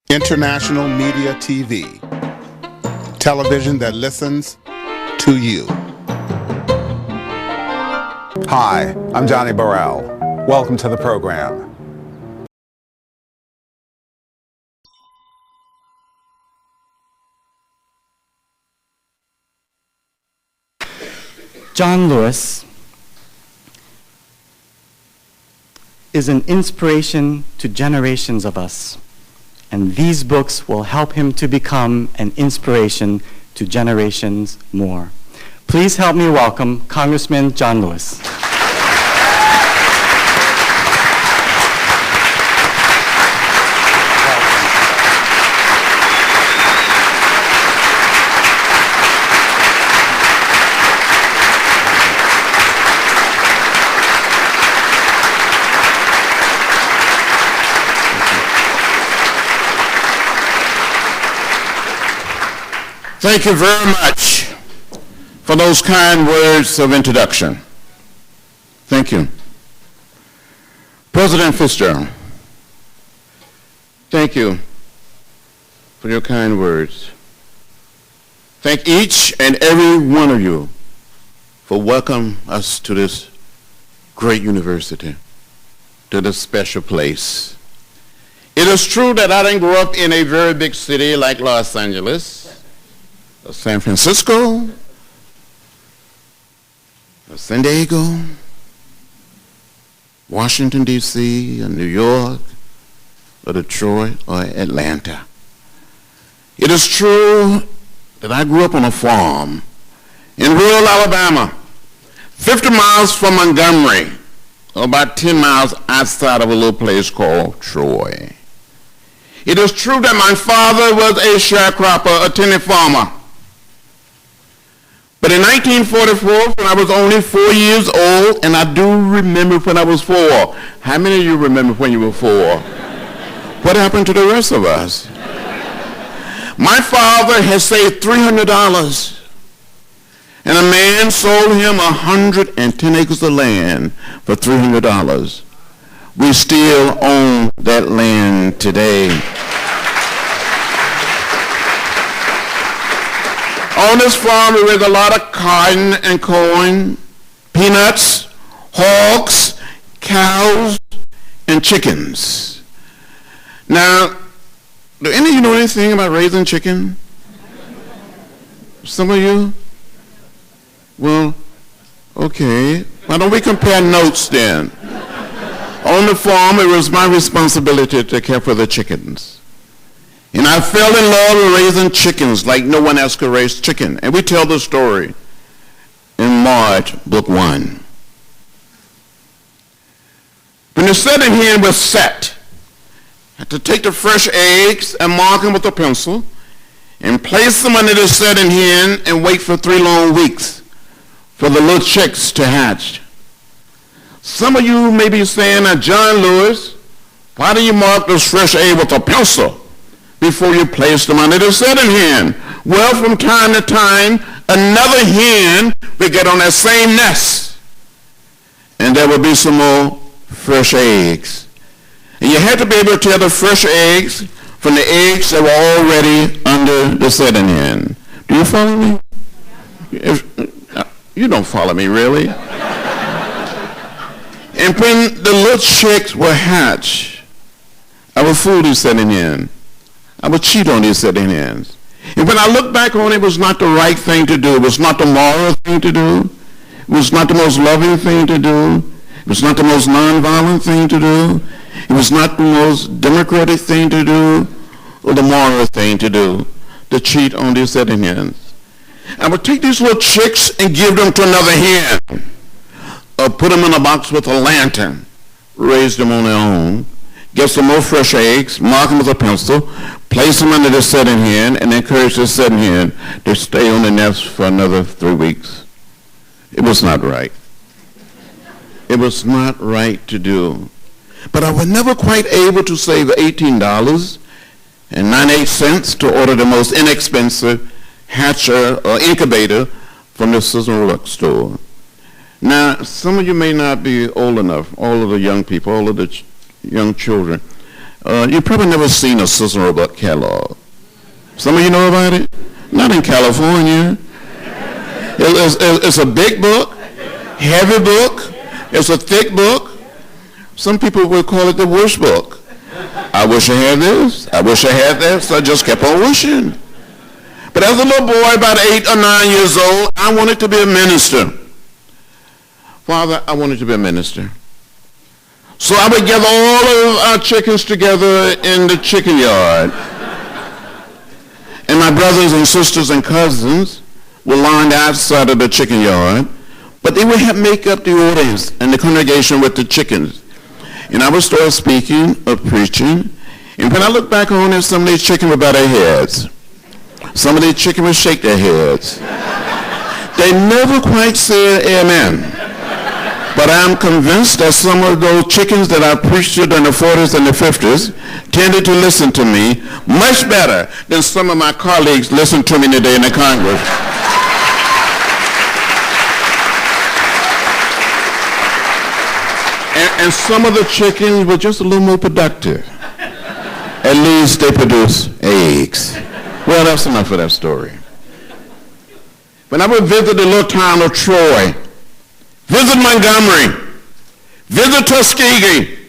International Media TV, television that listens to you. Hi, I'm Johnnie Burrell. Welcome to the program. John Lewis is an inspiration to generations of us, and these books will help him to become an inspiration to generations more. Please help me welcome Congressman John Lewis. Thank you very much for those kind words of introduction. Thank you. President Fitzgerald, thank you for your kind words. Thank each and every one of you for welcoming us to this great university, to this special place. It is true that I didn't grow up in a very big city like Los Angeles, San Francisco, San Diego, Washington, D.C., or New York, or Detroit, or Atlanta. It is true that I grew up on a farm in rural Alabama, 50 miles from Montgomery, or about 10 miles outside of a little place called Troy. It is true that my father was a sharecropper, a tenant farmer. But in 1944, when I was only 4 years old, and I do remember when I was 4. How many of you remember when you were 4? What happened to the rest of us? My father had saved $300, and a man sold him 110 acres of land for $300. We still own that land today. On this farm, there was a lot of cotton and corn, peanuts, hogs, cows, and chickens. Now, do any of you know anything about raising chicken? Some of you? Well, okay. Why don't we compare notes then? On the farm, it was my responsibility to care for the chickens. And I fell in love with raising chickens like no one else could raise chicken. And we tell the story in March, book 1. When the setting hen was set, I had to take the fresh eggs and mark them with a pencil and place them under the setting hen and wait for 3 long weeks for the little chicks to hatch. Some of you may be saying, now, John Lewis, why do you mark those fresh eggs with a pencil before you place them under the setting hen? Well, from time to time, another hen would get on that same nest, and there would be some more fresh eggs. And you had to be able to tell the fresh eggs from the eggs that were already under the setting hen. Do you follow me? You don't follow me, really. And when the little chicks were hatched, I would fool these setting hen. I would cheat on these setting hens. And when I look back on it, it was not the right thing to do. It was not the moral thing to do. It was not the most loving thing to do. It was not the most nonviolent thing to do. It was not the most democratic thing to do or the moral thing to do, to cheat on these setting hens. I would take these little chicks and give them to another hen, or put them in a box with a lantern, raise them on their own, get some more fresh eggs, mark them with a pencil, place them under the setting hen, and encourage the setting hen to stay on the nest for another 3 weeks. It was not right. It was not right to do. But I was never quite able to save $18.98 to order the most inexpensive hatcher or incubator from the Sizzle store. Now, some of you may not be old enough, all of the young people, all of the young children. You probably never seen a Sizzle Roebuck catalog. Some of you know about it? Not in California. It's a big book, heavy book. It's a thick book. Some people would call it the worst book. I wish I had this. I wish I had that. So I just kept on wishing. But as a little boy, about 8 or 9 years old, I wanted to be a minister. Father, I wanted to be a minister. So I would gather all of our chickens together in the chicken yard. And my brothers and sisters and cousins were lined outside of the chicken yard. But they would make up the audience and the congregation with the chickens. And I would start speaking or preaching. And when I look back on it, some of these chickens would bow their heads. Some of these chickens would shake their heads. They never quite said amen. But I'm convinced that some of those chickens that I preached to in the 40s and the 50s tended to listen to me much better than some of my colleagues listen to me today in the Congress. And some of the chickens were just a little more productive. At least they produce eggs. Well, that's enough of that story. When I would visit the little town of Troy, visit Montgomery, visit Tuskegee,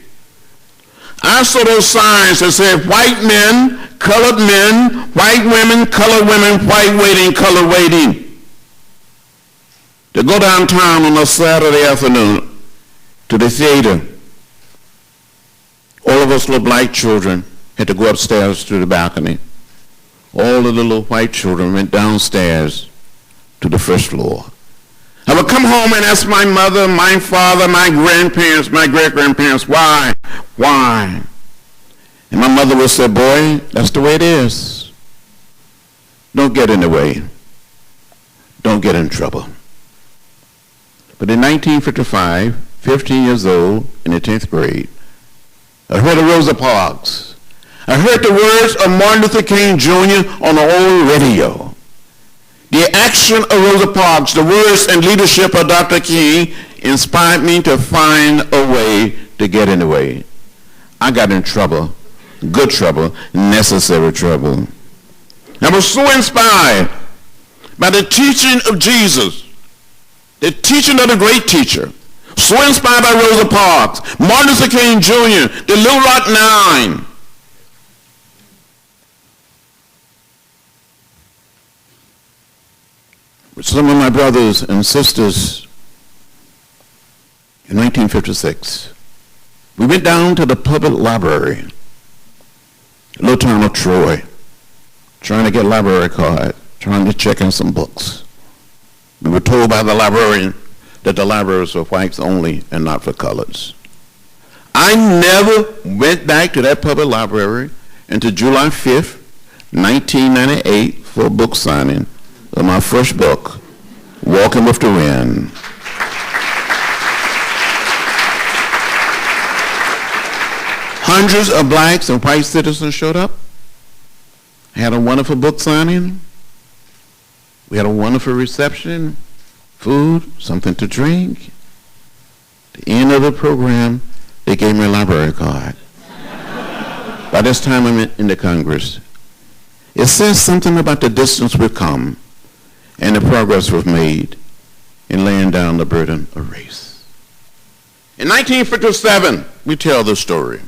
I saw those signs that said white men, colored men, white women, colored women, white waiting, colored waiting. To go downtown on a Saturday afternoon to the theater. All of us little black children had to go upstairs to the balcony. All the little white children went downstairs to the first floor. I would come home and ask my mother, my father, my grandparents, my great-grandparents, why? And my mother would say, boy, that's the way it is. Don't get in the way. Don't get in trouble. But in 1955, 15 years old, in the 10th grade, I heard of Rosa Parks. I heard the words of Martin Luther King Jr. on the old radio. The action of Rosa Parks, the words and leadership of Dr. King inspired me to find a way to get in the way. I got in trouble, good trouble, necessary trouble. I was so inspired by the teaching of Jesus, the teaching of the great teacher, so inspired by Rosa Parks, Martin Luther King Jr., the Little Rock Nine. With some of my brothers and sisters in 1956, we went down to the public library, a little town of Troy, trying to get a library card, trying to check in some books. We were told by the librarian that the libraries were whites only and not for coloreds. I never went back to that public library until July 5th, 1998 for a book signing of my first book, Walking with the Wind. Hundreds of blacks and white citizens showed up. Had a wonderful book signing. We had a wonderful reception, food, something to drink. At the end of the program, they gave me a library card. By this time, I'm in the Congress. It says something about the distance we've come and the progress we've made in laying down the burden of race. In 1957, we tell the story.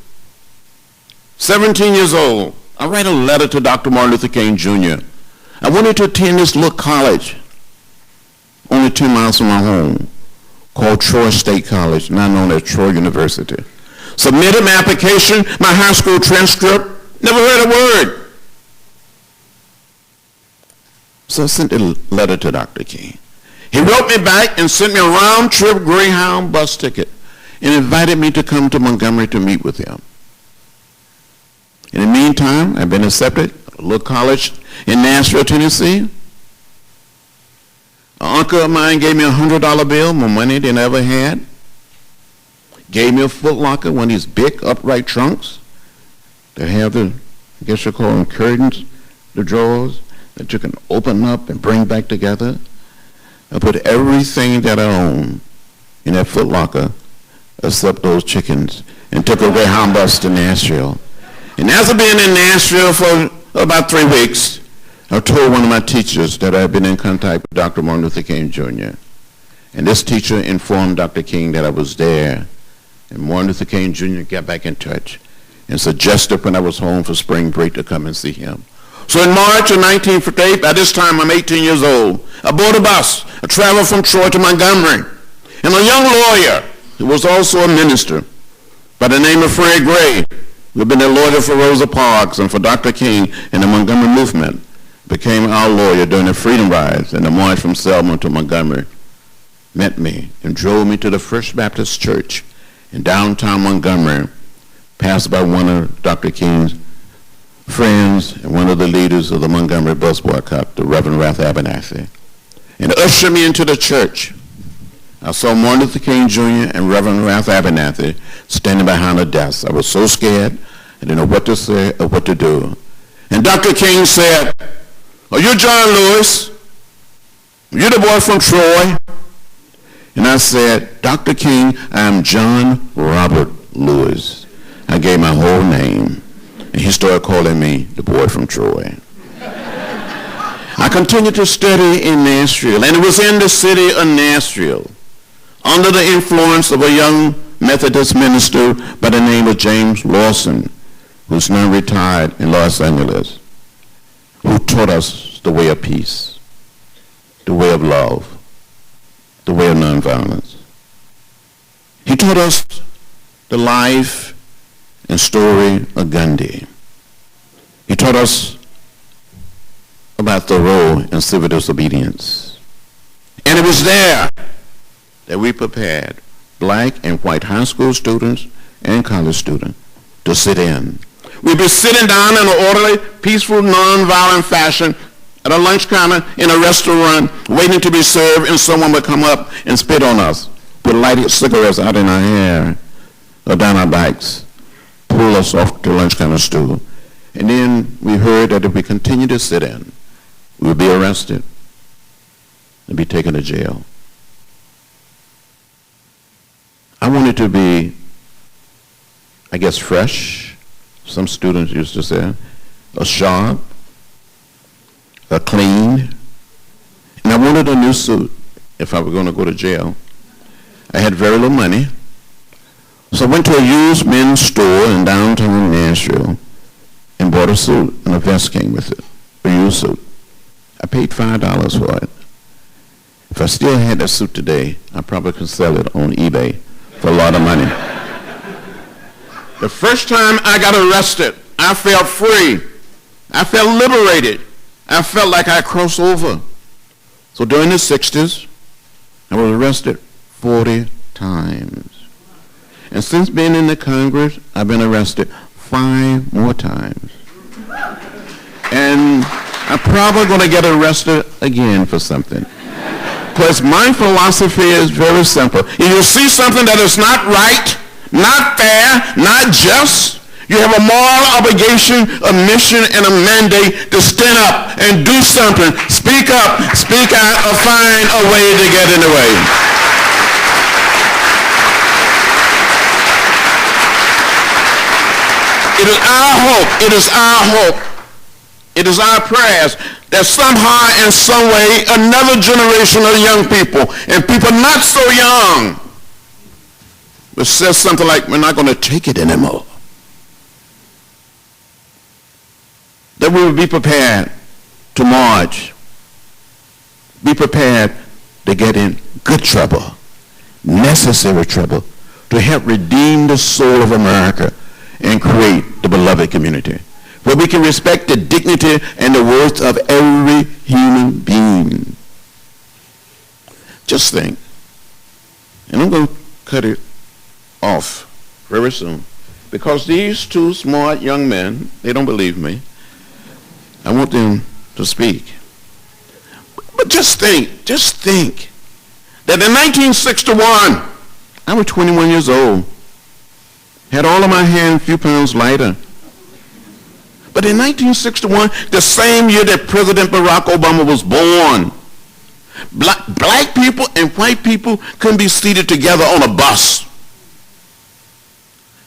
17 years old, I write a letter to Dr. Martin Luther King Jr. I wanted to attend this little college, only 2 miles from my home, called Troy State College, now known as Troy University. Submitted my application, my high school transcript, never heard a word. So I sent a letter to Dr. King. He wrote me back and sent me a round-trip Greyhound bus ticket and invited me to come to Montgomery to meet with him. In the meantime, I've been accepted at a little college in Nashville, Tennessee. An uncle of mine gave me a $100 bill, more money than I ever had. Gave me a Foot Locker, one of these big upright trunks that have the, I guess you call them curtains, the drawers that you can open up and bring back together. I put everything that I own in that Foot Locker except those chickens and took a Greyhound bus to Nashville. And after being in Nashville for about 3 weeks, I told one of my teachers that I had been in contact with Dr. Martin Luther King Jr. And this teacher informed Dr. King that I was there. And Martin Luther King Jr. got back in touch and suggested when I was home for spring break to come and see him. So in March of 1958, by this time I'm 18 years old, I board a bus. I traveled from Troy to Montgomery. And a young lawyer who was also a minister by the name of Fred Gray, who had been a lawyer for Rosa Parks and for Dr. King and the Montgomery movement, became our lawyer during the Freedom Rides and the march from Selma to Montgomery, met me and drove me to the First Baptist Church in downtown Montgomery, passed by one of Dr. King's friends and one of the leaders of the Montgomery bus boycott, the Reverend Ralph Abernathy, and ushered me into the church. I saw Martin Luther King Jr. and Reverend Ralph Abernathy standing behind a desk. I was so scared, I didn't know what to say or what to do. And Dr. King said, "Are you John Lewis? Are you the boy from Troy?" And I said, "Dr. King, I am John Robert Lewis." I gave my whole name, and he started calling me the boy from Troy. I continued to study in Nashville, and it was in the city of Nashville, under the influence of a young Methodist minister by the name of James Lawson, who's now retired in Los Angeles, who taught us the way of peace, the way of love, the way of nonviolence. He taught us the life and story of Gandhi. He taught us about Thoreau and civil disobedience. And it was there that we prepared black and white high school students and college students to sit in. We'd be sitting down in an orderly, peaceful, nonviolent fashion at a lunch counter in a restaurant, waiting to be served, and someone would come up and spit on us, put lighted cigarettes out in our hair or down our backs, pull us off the lunch counter stool. And then we heard that if we continued to sit in, we would be arrested and be taken to jail. I wanted to be, I guess, fresh. Some students used to say, a sharp, a clean. And I wanted a new suit if I were going to go to jail. I had very little money. So I went to a used men's store in downtown Nashville and bought a suit, and a vest came with it, a used suit. I paid $5 for it. If I still had that suit today, I probably could sell it on eBay for a lot of money. The first time I got arrested, I felt free. I felt liberated. I felt like I crossed over. So during the 60s, I was arrested 40 times. And since being in the Congress, I've been arrested 5 more times. And I'm probably going to get arrested again for something. Because my philosophy is very simple. If you see something that is not right, not fair, not just, you have a moral obligation, a mission, and a mandate to stand up and do something. Speak up, speak out, or find a way to get in the way. It is our hope, it is our hope, it is our prayers that somehow, in some way, another generation of young people, and people not so young, will say something like, we're not going to take it anymore. That we will be prepared to march, be prepared to get in good trouble, necessary trouble, to help redeem the soul of America and create the beloved community, where we can respect the dignity and the worth of every human being. Just think, and I'm going to cut it off very soon, because these 2 smart young men, they don't believe me. I want them to speak. But just think that in 1961, I was 21 years old, had all of my hair a few pounds lighter. But in 1961, the same year that President Barack Obama was born, black people and white people couldn't be seated together on a bus,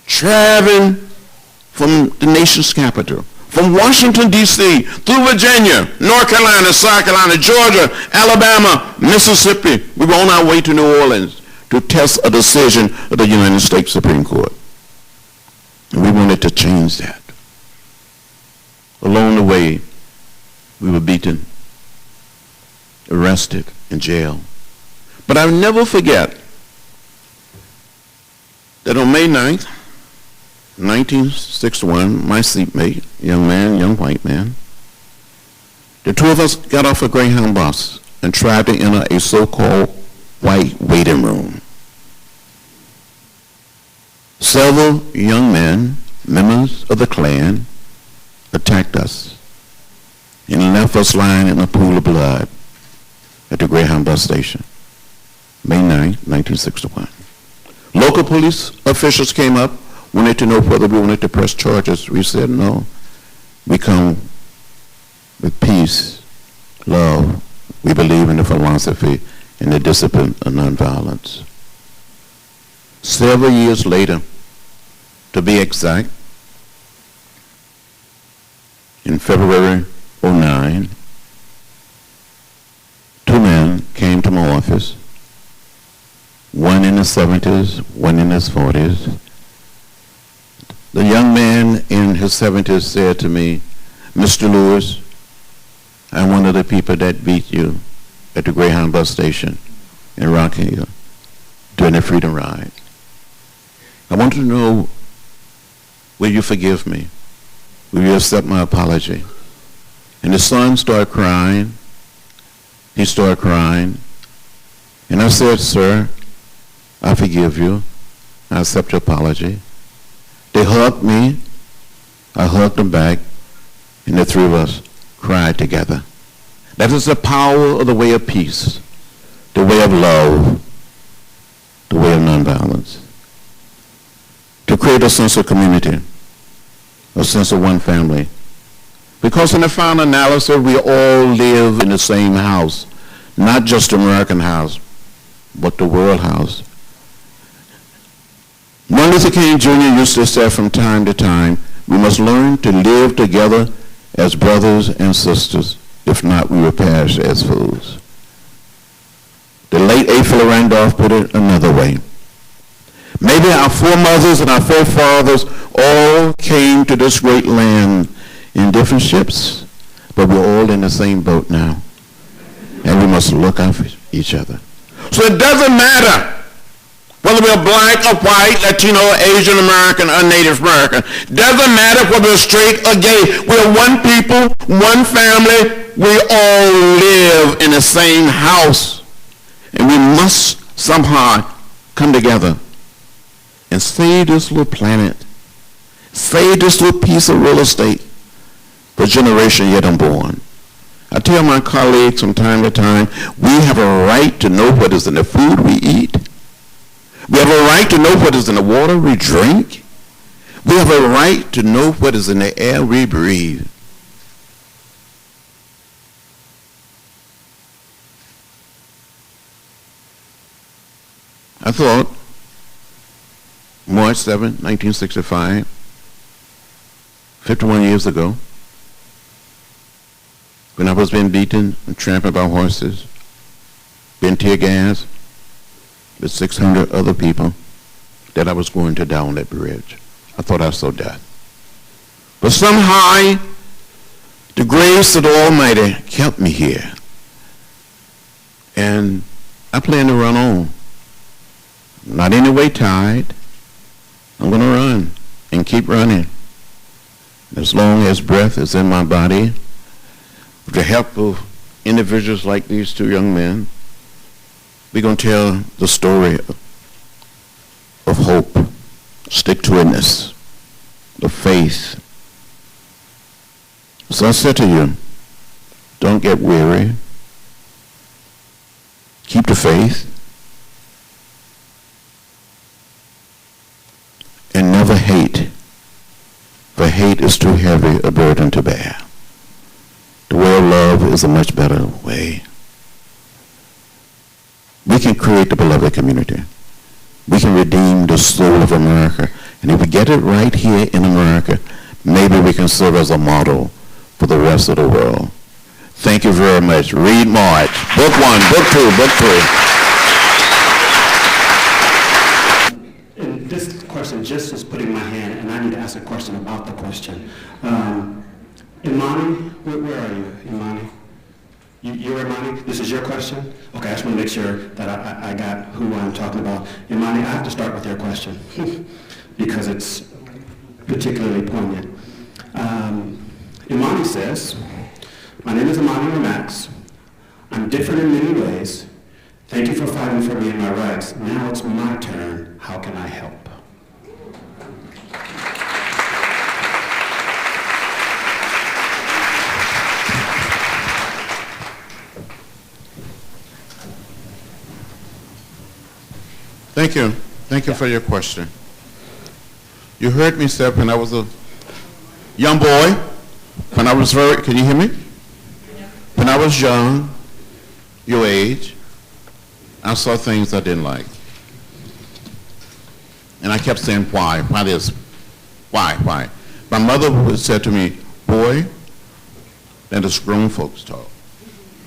traveling from the nation's capital, from Washington, D.C., through Virginia, North Carolina, South Carolina, Georgia, Alabama, Mississippi. We were on our way to New Orleans to test a decision of the United States Supreme Court. And we wanted to change that. Along the way, we were beaten, arrested, and jailed. But I'll never forget that on May 9th, 1961, my seatmate, young white man, the two of us got off a Greyhound bus and tried to enter a so-called white waiting room. Several young men, members of the Klan, attacked us and left us lying in a pool of blood at the Greyhound bus station, May 9, 1961. Local police officials came up, wanted to know whether we wanted to press charges. We said no. We come with peace, love. We believe in the philosophy and the discipline of nonviolence. Several years later, to be exact, in February '09, two men came to my office, one in his 70s, one in his 40s. The young man in his 70s said to me, "Mr. Lewis, I'm one of the people that beat you at the Greyhound bus station in Rock Hill during the Freedom Ride. I want to know, will you forgive me? Will you accept my apology?" And the son started crying. He started crying. And I said, "Sir, I forgive you. I accept your apology." They hugged me. I hugged them back. And the three of us cried together. That is the power of the way of peace, the way of love, the way of nonviolence. To create a sense of community, a sense of one family. Because in the final analysis, we all live in the same house, not just the American house, but the world house. Martin Luther King Jr. used to say from time to time, we must learn to live together as brothers and sisters. If not, we will perish as fools. The late A. Randolph put it another way. Maybe our foremothers and our forefathers all came to this great land in different ships, but we're all in the same boat now. And we must look out for each other. So it doesn't matter whether we're black or white, Latino, Asian American, or Native American. Doesn't matter whether we're straight or gay. We're one people, one family. We all live in the same house. And we must somehow come together and save this little planet, save this little piece of real estate for generation yet unborn. I tell my colleagues from time to time, we have a right to know what is in the food we eat. We have a right to know what is in the water we drink. We have a right to know what is in the air we breathe. I thought, March 7, 1965, 51 years ago, when I was being beaten and trampled by horses, being tear gassed with 600 other people, that I was going to die on that bridge. I thought I saw death. But somehow, the grace of the Almighty kept me here. And I plan to run on. Not in any way tied. I'm going to run and keep running. As long as breath is in my body, with the help of individuals like these two young men, we're going to tell the story of hope, stick-to-itness, of faith. So I said to you, don't get weary. Keep the faith. And never hate, for hate is too heavy a burden to bear. The way of love is a much better way. We can create the beloved community. We can redeem the soul of America And if we get it right here in America, maybe we can serve as a model for the rest of the world. Thank you very much. Read March. Book 1, Book 2, Book 3. And this question just is putting my hand, and I need to ask a question about the question. Imani, where are you, Imani? You're Imani? This is your question? Okay, I just want to make sure that I got who I'm talking about. Imani, I have to start with your question because it's particularly poignant. Imani says, my name is Imani Remax. I'm different in many ways. Thank you for fighting for me and my rights. Now it's my turn. How can I help? Thank you. Thank you for your question. You heard me say when I was a young boy, when I was can you hear me? When I was young, your age, I saw things I didn't like. And I kept saying, why? Why this? Why? My mother would say to me, boy, let us grown folks talk.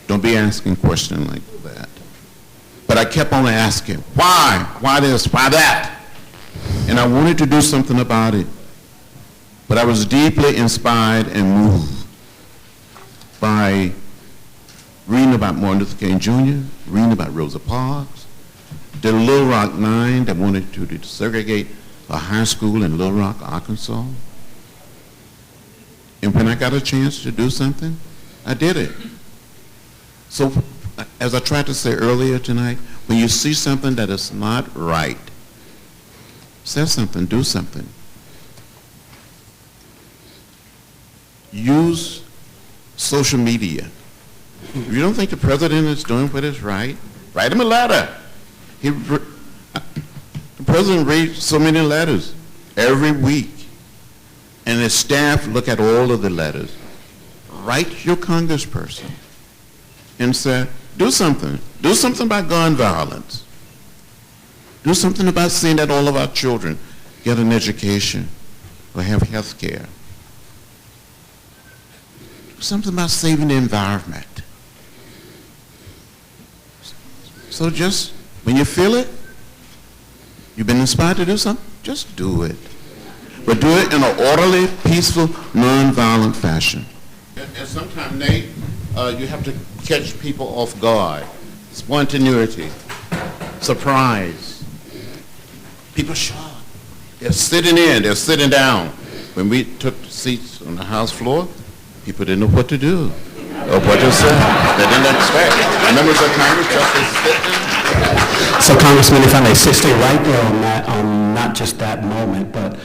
Don't be asking questions like that. But I kept on asking, why? Why this? Why that? And I wanted to do something about it. But I was deeply inspired and moved by reading about Martin Luther King Jr., reading about Rosa Parks, the Little Rock Nine that wanted to desegregate a high school in Little Rock, Arkansas. And when I got a chance to do something, I did it. So, as I tried to say earlier tonight, when you see something that is not right, say something, do something. Use social media. If you don't think the president is doing what is right, write him a letter. The president reads so many letters every week, and his staff look at all of the letters. Write your congressperson and say, do something. Do something about gun violence. Do something about seeing that all of our children get an education or have health care. Do something about saving the environment. So just, when you feel it, you've been inspired to do something, just do it. But do it in an orderly, peaceful, non-violent fashion. And sometimes, Nate, you have to catch people off guard. Spontaneity, surprise. People shocked. They're sitting in, they're sitting down. When we took seats on the House floor, people didn't know what to do or what to say. They didn't expect. Members of Congress just sitting. So, Congressman, if I may, stay right there on that, on not just that moment, but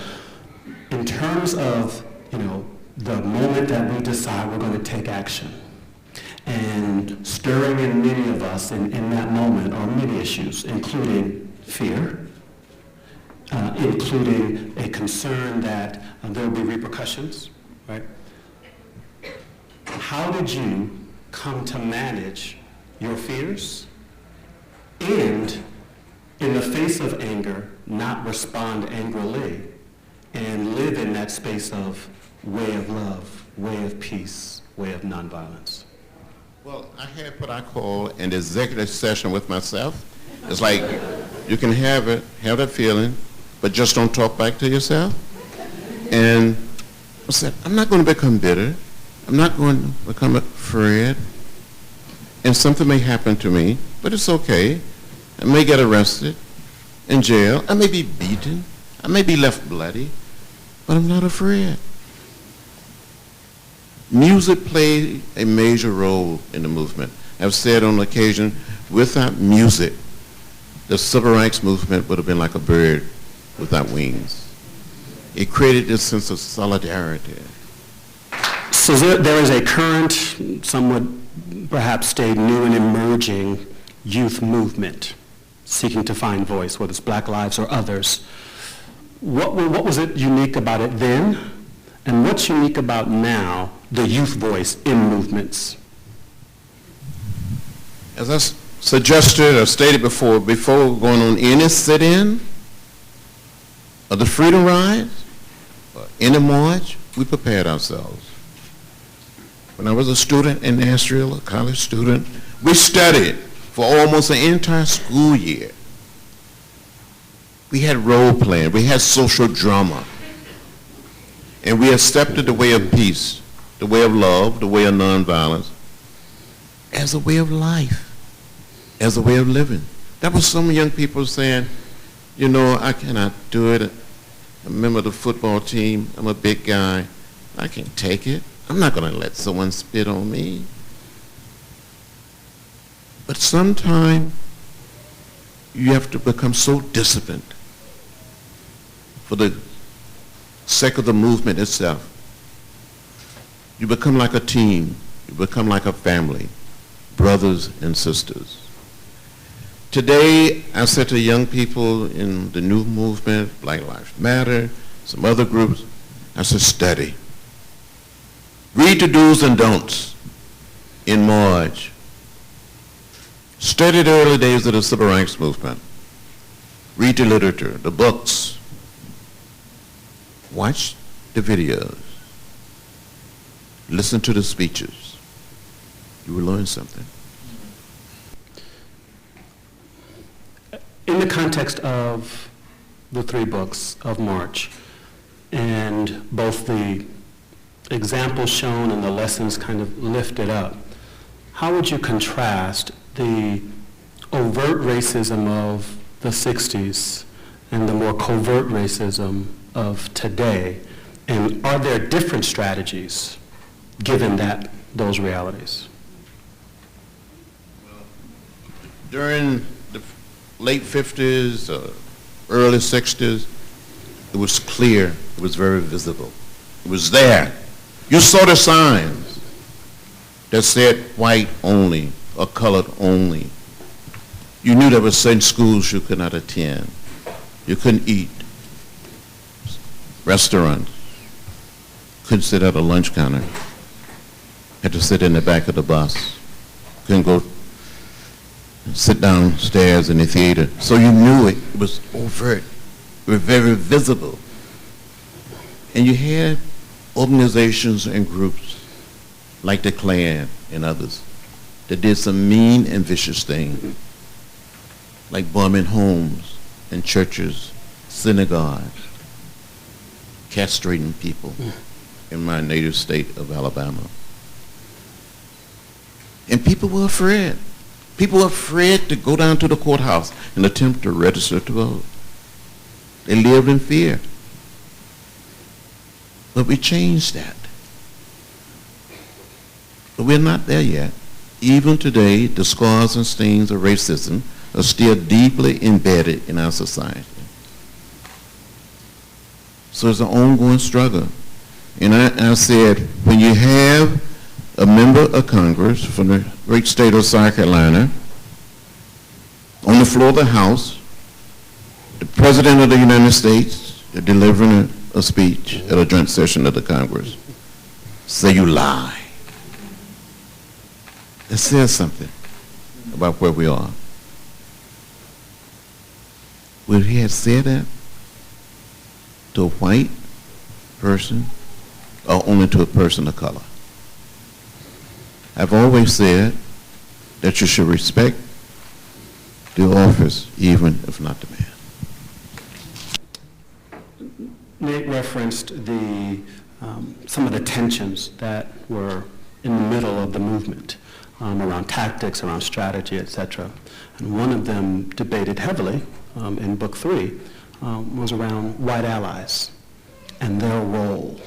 in terms of, the moment that we decide we're going to take action, and stirring in many of us in that moment are many issues, including fear, including a concern that there will be repercussions, right? How did you come to manage your fears and, in the face of anger, not respond angrily and live in that space of way of love, way of peace, way of nonviolence? Well, I had what I call an executive session with myself. It's like you can have that feeling, but just don't talk back to yourself. And I said, I'm not going to become bitter. I'm not going to become afraid. And something may happen to me, but it's okay. I may get arrested, in jail. I may be beaten. I may be left bloody, but I'm not afraid. Music played a major role in the movement. I've said on occasion, without music, the civil rights movement would have been like a bird without wings. It created this sense of solidarity. So there is a current, somewhat perhaps stay new and emerging youth movement seeking to find voice, whether it's Black Lives or others. What was it unique about it then, and what's unique about now, the youth voice in movements? As I suggested or stated before going on any sit-in, of the Freedom Rides, or any march, we prepared ourselves. When I was a student in Nashville, a college student, we studied for almost an entire school year. We had role playing, we had social drama, and we accepted the way of peace, the way of love, the way of nonviolence, as a way of life, as a way of living. That was some young people saying, you know, I cannot do it. I'm a member of the football team. I'm a big guy. I can't take it. I'm not going to let someone spit on me. But sometimes you have to become so disciplined for the sake of the movement itself. You become like a team. You become like a family, brothers and sisters. Today, I said to young people in the new movement, Black Lives Matter, some other groups, I said, study. Read the do's and don'ts in March. Study the early days of the Civil Rights Movement. Read the literature, the books. Watch the videos. Listen to the speeches. You will learn something. In the context of the 3 books of March, and both the examples shown and the lessons kind of lifted up, how would you contrast the overt racism of the 60s and the more covert racism of today? And are there different strategies given those realities? During the late 50s, early 60s, it was clear, it was very visible. It was there. You saw the signs that said white only or colored only. You knew there were certain schools you could not attend. You couldn't eat. Restaurants. Couldn't sit at a lunch counter. Had to sit in the back of the bus. Couldn't go sit downstairs in the theater. So you knew it. It was overt. It was very visible. And you had organizations and groups like the Klan and others that did some mean and vicious things, like bombing homes and churches, synagogues, castrating people in my native state of Alabama. And people were afraid. People were afraid to go down to the courthouse and attempt to register to vote. They lived in fear. But we changed that. But we're not there yet. Even today, the scars and stains of racism are still deeply embedded in our society. So it's an ongoing struggle. And I said, when you have a member of Congress from the great state of South Carolina on the floor of the House, the President of the United States delivering a speech at a joint session of the Congress, say you lie. It says something about where we are. Would he have said that to a white person or only to a person of color? I've always said that you should respect the office even if not the man. Nate referenced some of the tensions that were in the middle of the movement around tactics, around strategy, etc. And one of them debated heavily in Book 3 was around white allies and their role.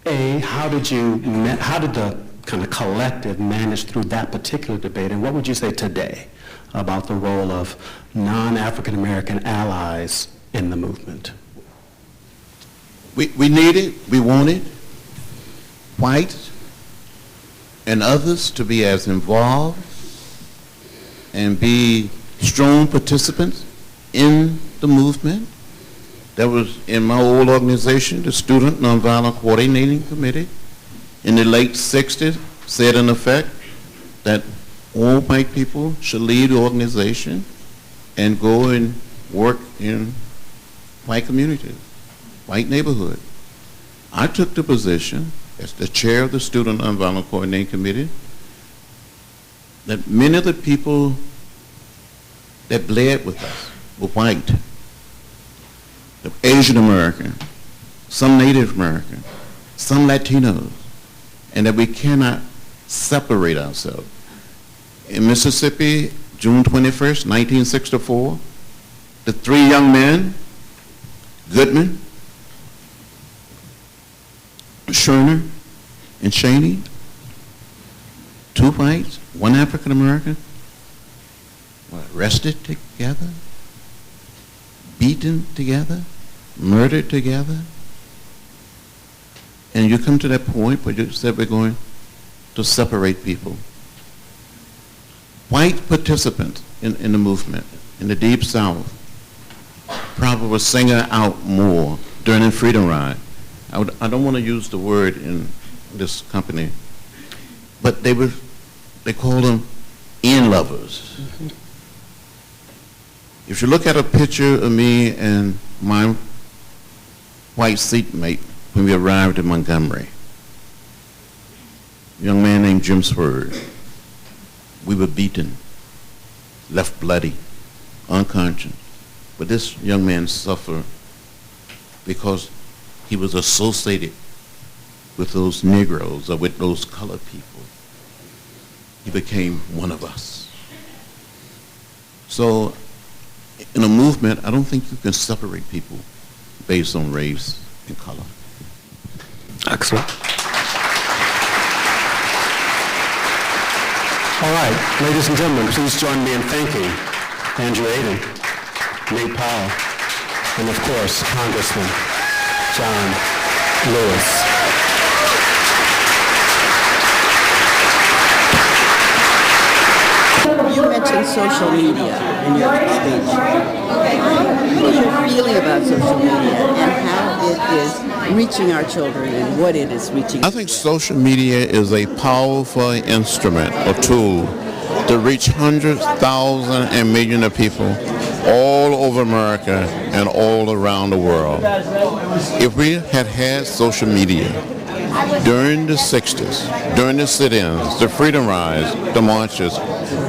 How did the kind of collective manage through that particular debate, and what would you say today about the role of non-African American allies in the movement? We needed, we wanted whites and others to be as involved and be strong participants in the movement. That was in my old organization, the Student Nonviolent Coordinating Committee. In the late 60s, said in effect that all white people should leave the organization and go and work in white community, white neighborhood. I took the position as the chair of the Student Nonviolent Coordinating Committee that many of the people that bled with us were white, the Asian American, some Native American, some Latinos, and that we cannot separate ourselves. In Mississippi, June 21st, 1964, the three young men, Goodman, Sherner, and Cheney, two whites, one African American, were arrested together, beaten together, murdered together. And you come to that point where you said we're going to separate people. White participants in the movement in the Deep South probably were singing out more during the Freedom Ride. I don't want to use the word in this company, but they called them in lovers. Mm-hmm. If you look at a picture of me and my white seatmate when we arrived in Montgomery, a young man named Jim Sword, we were beaten, left bloody, unconscious. But this young man suffered because he was associated with those Negroes or with those colored people. He became one of us. So in a movement, I don't think you can separate people based on race and color. Excellent. All right, ladies and gentlemen, please join me in thanking Andrew Aiden, Nate Powell, and of course, Congressman John Lewis. You mentioned social media in your speech. What is your feeling about social media and how it is reaching our children and what it is reaching? I think social media is a powerful instrument or tool to reach hundreds, thousands, and millions of people all over America and all around the world. If we had had social media during the 60s, during the sit-ins, the freedom rides, the marches,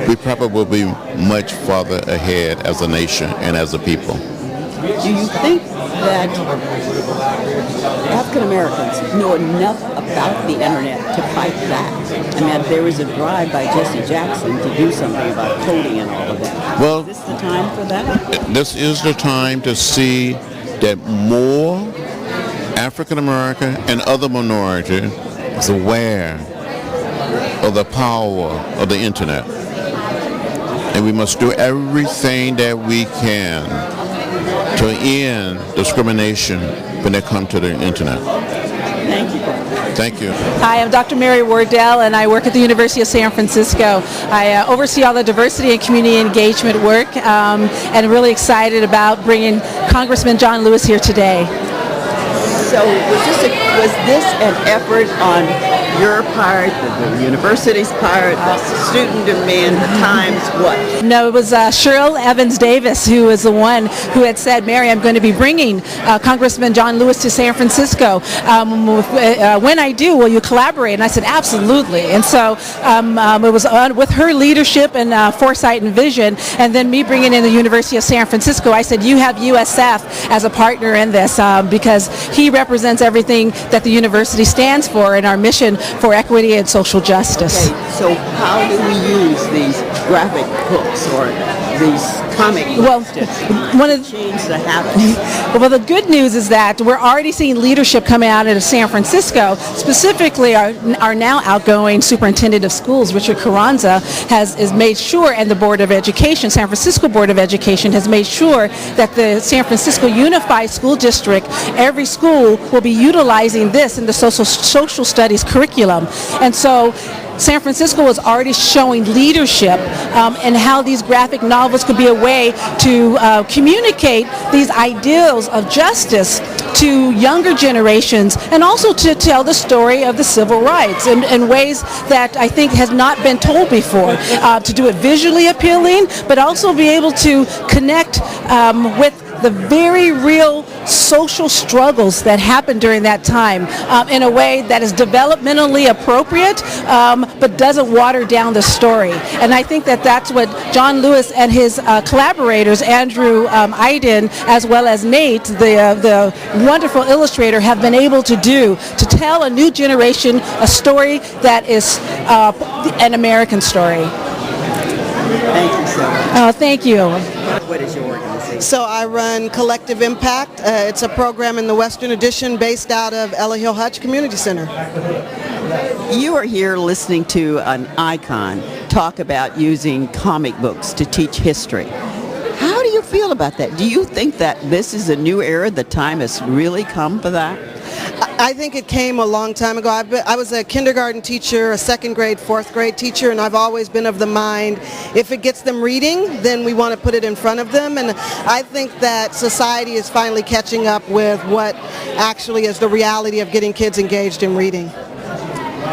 we probably would be much farther ahead as a nation and as a people. Do you think that African Americans know enough about the internet to fight back? I mean, there was a drive by Jesse Jackson to do something about coding and all of that. Well, is this the time for that? This is the time to see that more African American and other minorities is aware of the power of the internet. And we must do everything that we can to end discrimination when it comes to the internet. Thank you. Thank you. Hi, I'm Dr. Mary Wardell, and I work at the University of San Francisco. I oversee all the diversity and community engagement work, and really excited about bringing Congressman John Lewis here today. So was this an effort on your part, the university's part, the student demand, times what? No, it was Cheryl Evans Davis who was the one who had said, Mary, I'm going to be bringing Congressman John Lewis to San Francisco. When I do, will you collaborate? And I said, absolutely. And so it was with her leadership and foresight and vision, and then me bringing in the University of San Francisco. I said, you have USF as a partner in this because he represents everything that the university stands for in our mission for equity and social justice. Okay, so how do we use these graphic books or these comic books to change the habits? Well, the good news is that we're already seeing leadership come out of San Francisco. Specifically, our now outgoing superintendent of schools, Richard Carranza, has made sure, and the Board of Education, San Francisco Board of Education, has made sure that the San Francisco Unified School District, every school will be utilizing this in the social studies curriculum. And so San Francisco was already showing leadership and how these graphic novels could be a way to communicate these ideals of justice to younger generations, and also to tell the story of the civil rights in ways that I think has not been told before, to do it visually appealing, but also be able to connect with the very real social struggles that happened during that time in a way that is developmentally appropriate, but doesn't water down the story. And I think that that's what John Lewis and his collaborators, Andrew Iden, as well as Nate, the wonderful illustrator, have been able to do, to tell a new generation a story that is an American story. Thank you so much. Oh, thank you. What is your organization? So I run Collective Impact. It's a program in the Western Addition based out of Ella Hill Hutch Community Center. You are here listening to an icon talk about using comic books to teach history. How do you feel about that? Do you think that this is a new era, the time has really come for that? I think it came a long time ago. I was a kindergarten teacher, a second grade, fourth grade teacher, and I've always been of the mind, if it gets them reading, then we want to put it in front of them. And I think that society is finally catching up with what actually is the reality of getting kids engaged in reading.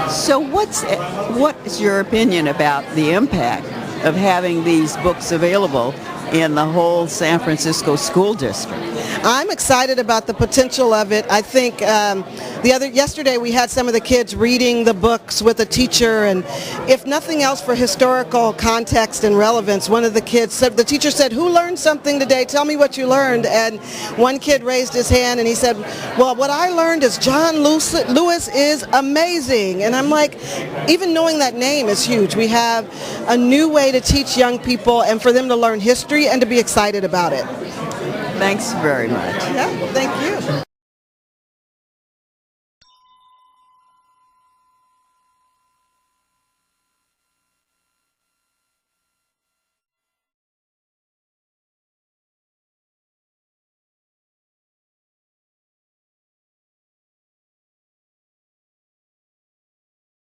So what is your opinion about the impact of having these books available in the whole San Francisco school district? I'm excited about the potential of it. I think yesterday we had some of the kids reading the books with a teacher, and if nothing else for historical context and relevance, one of the kids said, the teacher said, "Who learned something today? Tell me what you learned." And one kid raised his hand and he said, "Well, what I learned is John Lewis is amazing." And I'm like, even knowing that name is huge. We have a new way to teach young people and for them to learn history and to be excited about it. Thanks very much. Yeah, thank you.